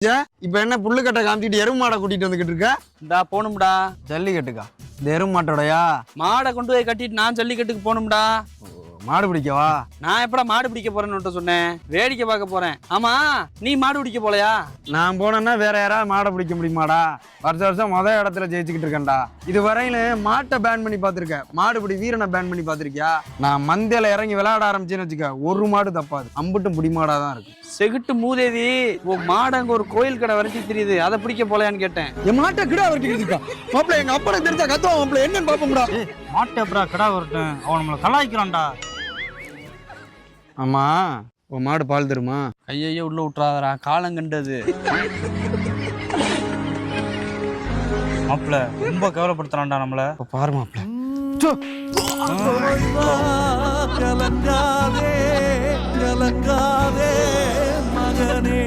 இப்ப என்ன புல்லுக்கட்டை காமிச்சிட்டு எருமை மாடை கூட்டிட்டு வந்துகிட்டு இருக்க? இந்தா போகணும்டா. ஜல்லிக்கட்டுக்கா? இந்த எருமை மாட்டோடயா? மாடை கொண்டு போய் கட்டிட்டு நான் ஜல்லிக்கட்டுக்கு போகணும்டா. மாடு பிடிக்கவா? நான் எப்படா மாடு பிடிக்க போறேன்னு சொன்னேன், வேடிக்கை பார்க்க போறேன். ஆமா, நீ மாடு பிடிக்க போலையா? நான் போனேன்னா வேற யாராவது மாடை பிடிக்க முடியுமாடா? வருஷம் மொதல் இடத்துல ஜெயிச்சுக்கிட்டு இருக்கேன்டா. இது வரையில மாட்டை பேன் பண்ணி பார்த்துருக்கேன், மாடுபிடி வீரனை பேன் பண்ணி பார்த்துருக்கியா? நான் மந்தையில இறங்கி விளையாட ஆரம்பிச்சேன்னு வச்சுக்க, ஒரு மாடு தப்பாது, அம்புட்டும் புடி மாடா தான் இருக்கு. செகுட்டு மூதேவி, உன் மாடு அங்க ஒரு கோயில் கடை வரைக்கும் தெரியுது, அதை பிடிக்க போலையான்னு கேட்டேன். என் மாட்டை கிடா வரட்டிக்கிட்டு இருக்கா மாப்பிள்ள? எங்க அப்பா தெரிஞ்சா கத்துவா மாப்பிள்ள, என்னன்னு பாப்போம்டா. மாட்டை எப்படா கிடா வரட்டும், அவன் நம்மளை கலாய்க்கிறான்டா. ஆமா, உன் மாடு பால் தருமா? ஐயோ உள்ள விட்டுறாதரா, காலம் கண்டது. மாப்பிள்ள ரொம்ப கவலைப்படுத்துறான்டா நம்மள. பாரு மாப்பிள்ள. கலங்காதே கலங்காதே மகனே.